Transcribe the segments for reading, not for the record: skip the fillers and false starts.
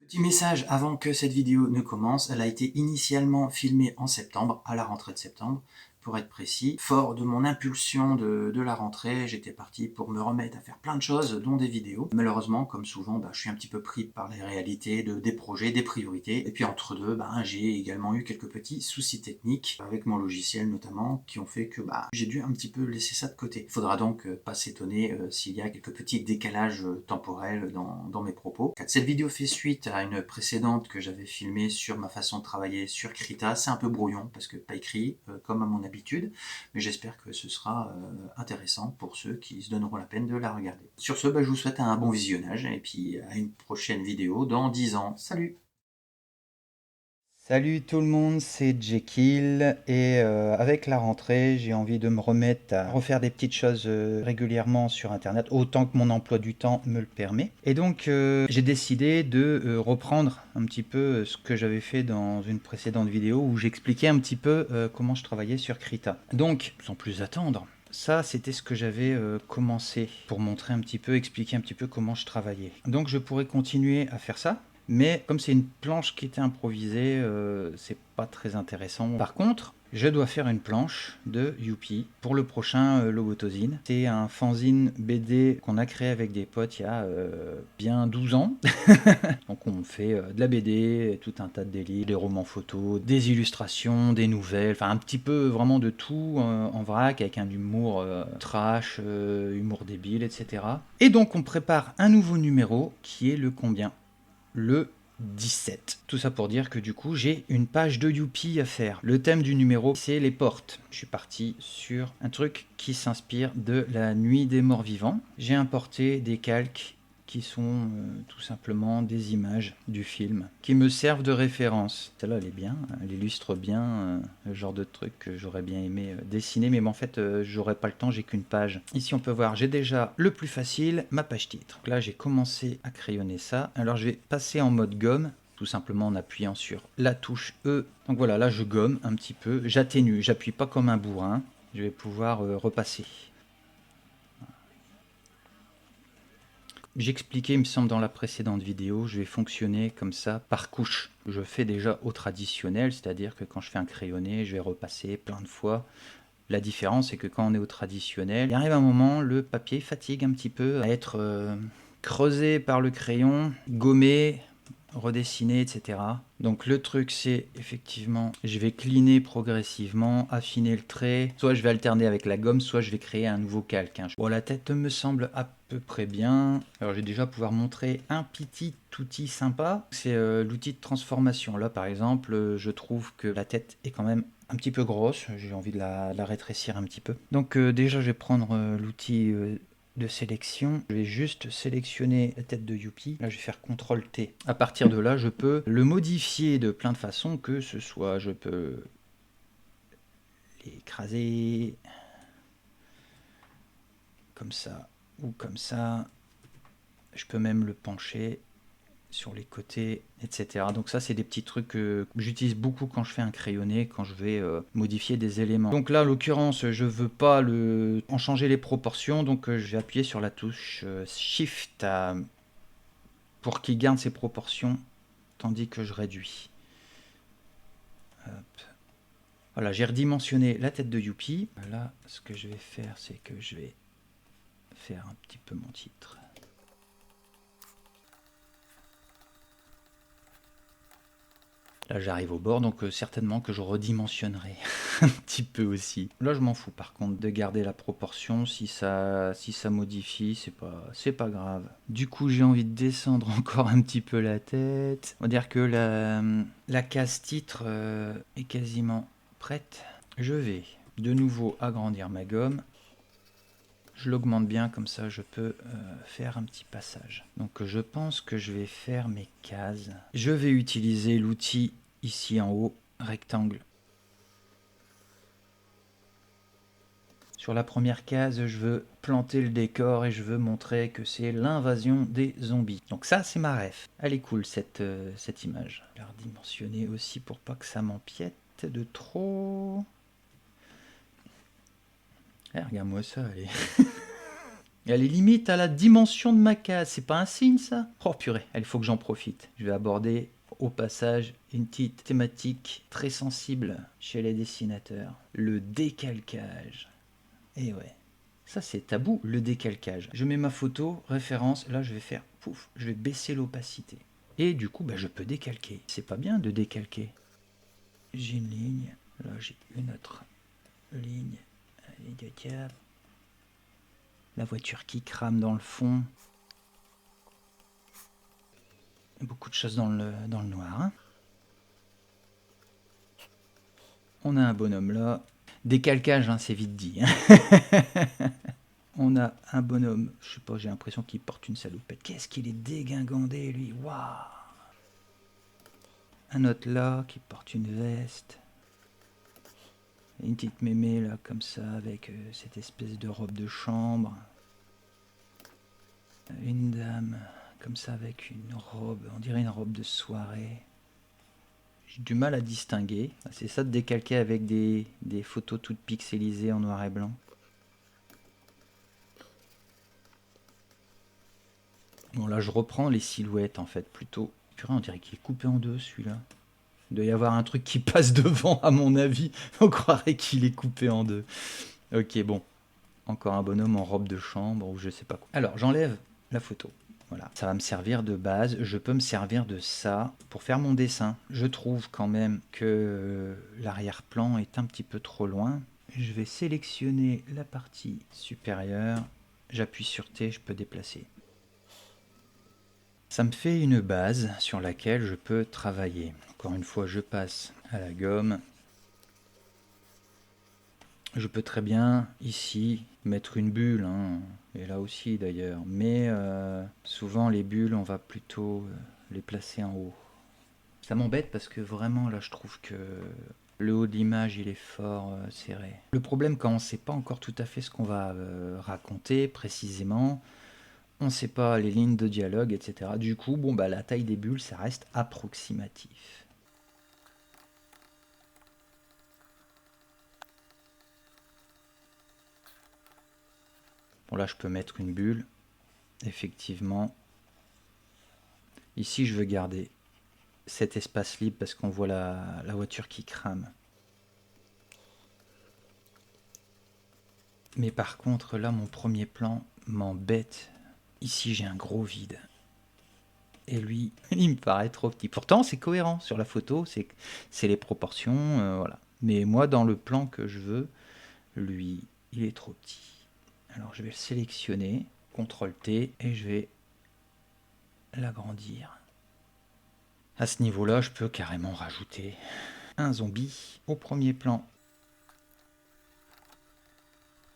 Petit message avant que cette vidéo ne commence, elle a été initialement filmée en septembre, à la rentrée de septembre, pour être précis. Fort de mon impulsion de la rentrée, j'étais parti pour me remettre à faire plein de choses, dont des vidéos. Malheureusement, comme souvent, je suis un petit peu pris par les réalités des projets, des priorités. Et puis entre deux, j'ai également eu quelques petits soucis techniques, avec mon logiciel notamment, qui ont fait que j'ai dû un petit peu laisser ça de côté. Il faudra donc pas s'étonner s'il y a quelques petits décalages temporels dans mes propos. Cette vidéo fait suite à une précédente que j'avais filmée sur ma façon de travailler sur Krita. C'est un peu brouillon parce que pas écrit comme à mon habitude, mais j'espère que ce sera intéressant pour ceux qui se donneront la peine de la regarder. Sur ce, je vous souhaite un bon visionnage et puis à une prochaine vidéo dans 10 ans. Salut! Salut tout le monde, c'est Jekyll et avec la rentrée, j'ai envie de me remettre à refaire des petites choses régulièrement sur Internet, autant que mon emploi du temps me le permet. Et donc j'ai décidé de reprendre un petit peu ce que j'avais fait dans une précédente vidéo où j'expliquais un petit peu comment je travaillais sur Krita. Donc, sans plus attendre, ça, c'était ce que j'avais commencé pour montrer un petit peu, expliquer un petit peu comment je travaillais. Donc je pourrais continuer à faire ça. Mais comme c'est une planche qui était improvisée, c'est pas très intéressant. Par contre, je dois faire une planche de Youpi pour le prochain Logotosine. C'est un fanzine BD qu'on a créé avec des potes il y a bien 12 ans. Donc on fait de la BD, tout un tas de délires, des romans photos, des illustrations, des nouvelles, enfin un petit peu vraiment de tout en vrac avec un humour trash, humour débile, etc. Et donc on prépare un nouveau numéro qui est le combien? Le 17. Tout ça pour dire que du coup j'ai une page de Youpi à faire. Le thème du numéro c'est les portes. Je suis parti sur un truc qui s'inspire de la nuit des morts vivants. J'ai importé des calques qui sont tout simplement des images du film qui me servent de référence. Celle-là elle est bien, elle illustre bien le genre de truc que j'aurais bien aimé dessiner, mais en fait j'aurais pas le temps, j'ai qu'une page. Ici on peut voir, j'ai déjà le plus facile, ma page titre. Donc là j'ai commencé à crayonner ça. Alors je vais passer en mode gomme, tout simplement en appuyant sur la touche E. Donc voilà, là je gomme un petit peu, j'atténue, j'appuie pas comme un bourrin, je vais pouvoir repasser. J'expliquais, il me semble, dans la précédente vidéo, je vais fonctionner comme ça par couche. Je fais déjà au traditionnel, c'est-à-dire que quand je fais un crayonné, je vais repasser plein de fois. La différence, c'est que quand on est au traditionnel, il arrive un moment, le papier fatigue un petit peu à être creusé par le crayon, gommé, redessiner, etc. Donc le truc c'est effectivement, je vais cleaner progressivement, affiner le trait, soit je vais alterner avec la gomme, soit je vais créer un nouveau calque. Bon, la tête me semble à peu près bien. Alors je vais déjà pouvoir montrer un petit outil sympa, c'est l'outil de transformation. Là par exemple, je trouve que la tête est quand même un petit peu grosse, j'ai envie de la rétrécir un petit peu. Donc déjà je vais prendre l'outil de sélection. Je vais juste sélectionner la tête de Youpi. Là, je vais faire CTRL-T. À partir de là, je peux le modifier de plein de façons, que ce soit, je peux l'écraser comme ça ou comme ça. Je peux même le pencher sur les côtés, etc. Donc ça, c'est des petits trucs que j'utilise beaucoup quand je fais un crayonné, quand je vais modifier des éléments. Donc là, en l'occurrence, je veux pas en changer les proportions, donc je vais appuyer sur la touche Shift pour qu'il garde ses proportions, tandis que je réduis. Hop. Voilà, j'ai redimensionné la tête de Youpi. Là, ce que je vais faire, c'est que je vais faire un petit peu mon titre. Là, j'arrive au bord, donc certainement que je redimensionnerai un petit peu aussi. Là, je m'en fous par contre de garder la proportion. Si ça modifie, c'est pas grave. Du coup, j'ai envie de descendre encore un petit peu la tête. On va dire que la case titre est quasiment prête. Je vais de nouveau agrandir ma gomme. Je l'augmente bien, comme ça je peux faire un petit passage. Donc je pense que je vais faire mes cases. Je vais utiliser l'outil ici en haut, rectangle. Sur la première case, je veux planter le décor et je veux montrer que c'est l'invasion des zombies. Donc ça, c'est ma ref. Elle est cool cette image. Je vais la redimensionner aussi pour pas que ça m'empiète de trop. Eh, regarde-moi ça, allez. Elle est limite à la dimension de ma case. C'est pas un signe, ça? Oh purée, il faut que j'en profite. Je vais aborder au passage une petite thématique très sensible chez les dessinateurs. Le décalcage. Et ouais, ça c'est tabou, le décalcage. Je mets ma photo, référence, là je vais faire pouf, je vais baisser l'opacité. Et du coup, bah, je peux décalquer. C'est pas bien de décalquer. J'ai une ligne, là j'ai une autre ligne, ligne de cap. La voiture qui crame dans le fond. Beaucoup de choses dans le noir. Hein. On a un bonhomme là. Décalcage, hein, c'est vite dit. Hein. On a un bonhomme, je sais pas, j'ai l'impression qu'il porte une salopette. Qu'est-ce qu'il est dégingandé, lui. Waouh. Un autre là qui porte une veste. Une petite mémé là comme ça avec cette espèce de robe de chambre. Une dame comme ça avec une robe, on dirait une robe de soirée. J'ai du mal à distinguer. C'est ça de décalquer avec des photos toutes pixelisées en noir et blanc. Bon là je reprends les silhouettes en fait plutôt. Purée, on dirait qu'il est coupé en deux celui-là. Il doit y avoir un truc qui passe devant à mon avis. On croirait qu'il est coupé en deux. Ok bon. Encore un bonhomme en robe de chambre ou je sais pas quoi. Alors j'enlève la photo. Voilà, ça va me servir de base. Je peux me servir de ça pour faire mon dessin. Je trouve quand même que l'arrière-plan est un petit peu trop loin. Je vais sélectionner la partie supérieure. J'appuie sur T, je peux déplacer. Ça me fait une base sur laquelle je peux travailler. Encore une fois, je passe à la gomme. Je peux très bien ici mettre une bulle, hein, et là aussi d'ailleurs, mais souvent les bulles on va plutôt les placer en haut. Ça m'embête parce que vraiment là je trouve que le haut de l'image il est fort serré. Le problème quand on ne sait pas encore tout à fait ce qu'on va raconter précisément, on ne sait pas les lignes de dialogue, etc. Du coup, bon bah la taille des bulles ça reste approximatif. Bon là je peux mettre une bulle, effectivement. Ici je veux garder cet espace libre parce qu'on voit la voiture qui crame. Mais par contre là mon premier plan m'embête. Ici j'ai un gros vide. Et lui, il me paraît trop petit. Pourtant c'est cohérent sur la photo, c'est les proportions, voilà. Mais moi dans le plan que je veux, lui, il est trop petit. Alors je vais le sélectionner, CTRL T, et je vais l'agrandir. À ce niveau-là, je peux carrément rajouter un zombie au premier plan.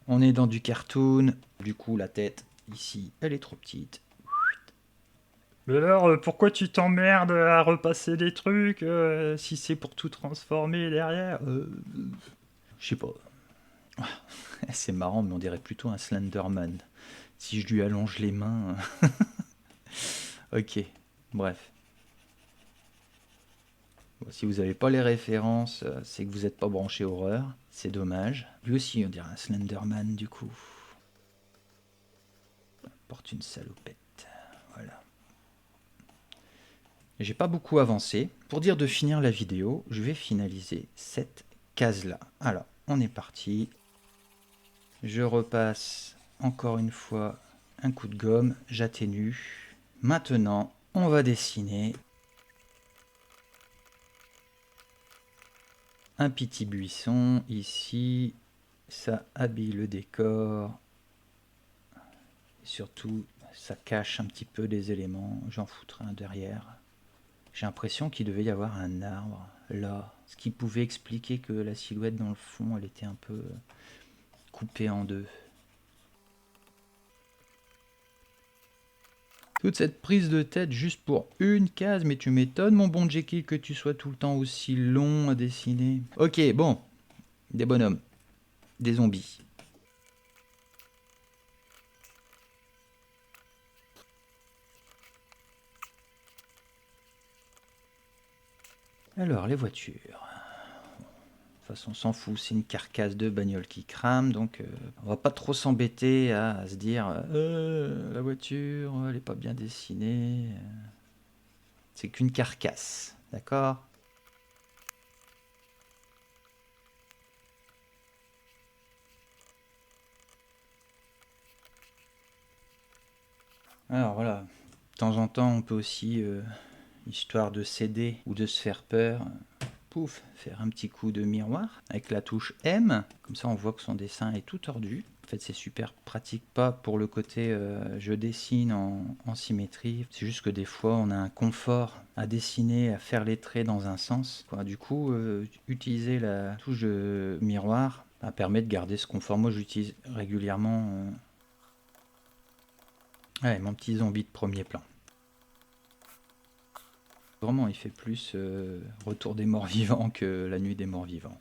On est dans du cartoon, du coup la tête ici, elle est trop petite. Mais alors, pourquoi tu t'emmerdes à repasser des trucs si c'est pour tout transformer derrière Je sais pas. C'est marrant, mais on dirait plutôt un Slenderman. Si je lui allonge les mains. Ok, bref. Bon, si vous n'avez pas les références, c'est que vous n'êtes pas branché horreur. C'est dommage. Lui aussi, on dirait un Slenderman du coup. Il porte une salopette. Voilà. J'ai pas beaucoup avancé. Pour dire de finir la vidéo, je vais finaliser cette case-là. Alors, on est parti. Je repasse encore une fois un coup de gomme. J'atténue. Maintenant, on va dessiner un petit buisson ici, ça habille le décor, et surtout ça cache un petit peu des éléments, j'en foutrai un derrière. J'ai l'impression qu'il devait y avoir un arbre là, ce qui pouvait expliquer que la silhouette dans le fond elle était un peu coupée en deux. Toute cette prise de tête juste pour une case, mais tu m'étonnes mon bon Jekyll que tu sois tout le temps aussi long à dessiner. Ok, bon, des bonhommes, des zombies. Alors les voitures. façon on s'en fout, c'est une carcasse de bagnole qui crame, donc on va pas trop s'embêter à se dire la voiture elle est pas bien dessinée. C'est qu'une carcasse, d'accord? Alors voilà, de temps en temps on peut aussi, histoire de s'aider ou de se faire peur, pouf, faire un petit coup de miroir avec la touche M, comme ça on voit que son dessin est tout tordu. En fait c'est super pratique, pas pour le côté je dessine en symétrie, c'est juste que des fois on a un confort à dessiner, à faire les traits dans un sens, quoi. Du coup utiliser la touche de miroir permet de garder ce confort. Moi j'utilise régulièrement mon petit zombie de premier plan. Vraiment, il fait plus Retour des morts vivants que La nuit des morts vivants.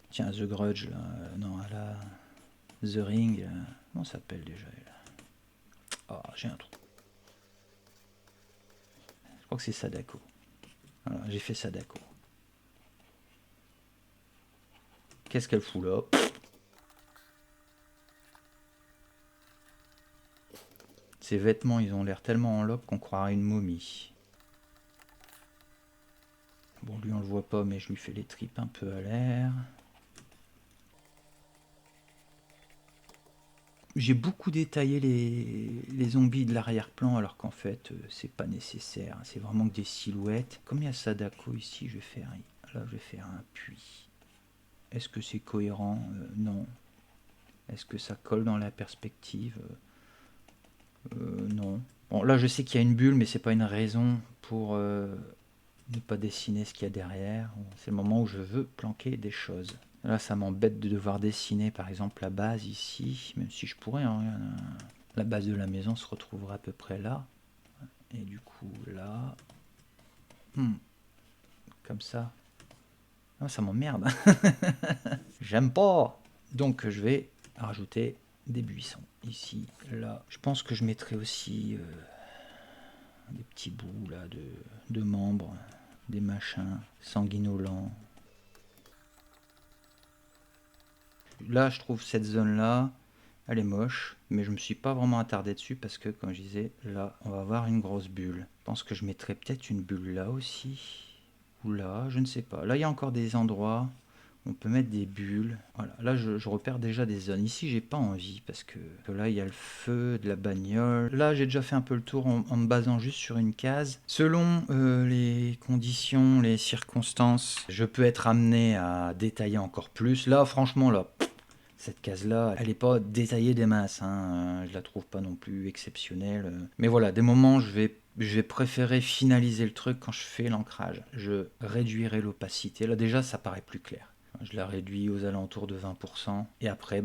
Tiens, The Grudge, là, non, là, The Ring, comment ça s'appelle déjà Oh, j'ai un trou. Je crois que c'est Sadako. Voilà, j'ai fait Sadako. Qu'est-ce qu'elle fout là? Ses vêtements, ils ont l'air tellement en loque qu'on croirait une momie. Bon, lui, on le voit pas, mais je lui fais les tripes un peu à l'air. J'ai beaucoup détaillé les zombies de l'arrière-plan, alors qu'en fait, c'est pas nécessaire. C'est vraiment que des silhouettes. Comme il y a Sadako ici, je vais faire un puits. Est-ce que c'est cohérent? Non. Est-ce que ça colle dans la perspective? Non. Bon, là, je sais qu'il y a une bulle, mais c'est pas une raison pour ne pas dessiner ce qu'il y a derrière. C'est le moment où je veux planquer des choses. Là, ça m'embête de devoir dessiner, par exemple, la base ici, même si je pourrais. Hein, la base de la maison se retrouvera à peu près là. Et du coup, là... comme ça. Ah, ça m'emmerde. J'aime pas. Donc, je vais rajouter des buissons. Ici, là. Je pense que je mettrai aussi des petits bouts là, de membres, des machins sanguinolents. Là, je trouve cette zone-là, elle est moche, mais je me suis pas vraiment attardé dessus parce que, comme je disais, là, on va avoir une grosse bulle. Je pense que je mettrai peut-être une bulle là aussi, ou là, je ne sais pas. Là, il y a encore des endroits où on peut mettre des bulles. Voilà, là, je repère déjà des zones. Ici, j'ai pas envie parce que là, il y a le feu de la bagnole. Là, j'ai déjà fait un peu le tour en me basant juste sur une case. Selon les conditions, les circonstances, je peux être amené à détailler encore plus. Là, franchement, là... Cette case-là, elle n'est pas détaillée des masses, hein. Je la trouve pas non plus exceptionnelle. Mais voilà, des moments, je vais préférer finaliser le truc quand je fais l'ancrage. Je réduirai l'opacité. Là déjà, ça paraît plus clair. Je la réduis aux alentours de 20%. Et après,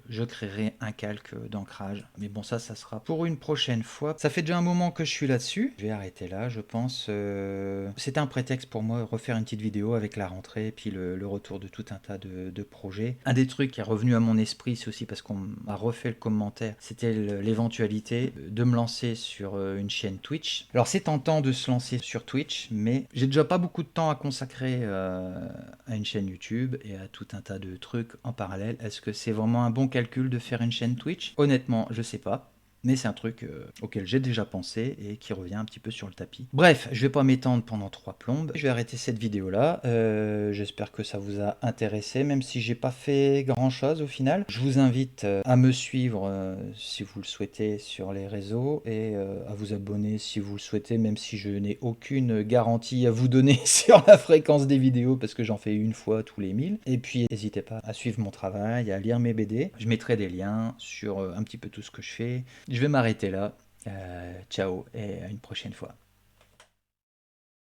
je créerai un calque d'ancrage. Mais bon, ça sera pour une prochaine fois. Ça fait déjà un moment que je suis là-dessus. Je vais arrêter là, je pense. C'était un prétexte pour moi de refaire une petite vidéo avec la rentrée et puis le retour de tout un tas de projets. Un des trucs qui est revenu à mon esprit, c'est aussi parce qu'on m'a refait le commentaire, c'était l'éventualité de me lancer sur une chaîne Twitch. Alors c'est tentant de se lancer sur Twitch, mais j'ai déjà pas beaucoup de temps à consacrer à une chaîne YouTube et à tout un tas de trucs en parallèle. Est-ce que c'est vraiment un bon calcul de faire une chaîne Twitch? Honnêtement, je sais pas. Mais c'est un truc auquel j'ai déjà pensé et qui revient un petit peu sur le tapis. Bref, je vais pas m'étendre pendant 3 plombes. Je vais arrêter cette vidéo là. J'espère que ça vous a intéressé, même si j'ai pas fait grand chose au final. Je vous invite à me suivre si vous le souhaitez sur les réseaux et à vous abonner si vous le souhaitez, même si je n'ai aucune garantie à vous donner sur la fréquence des vidéos parce que j'en fais une fois tous les 1000. Et puis n'hésitez pas à suivre mon travail, à lire mes BD. Je mettrai des liens sur un petit peu tout ce que je fais. Je vais m'arrêter là. Ciao et à une prochaine fois.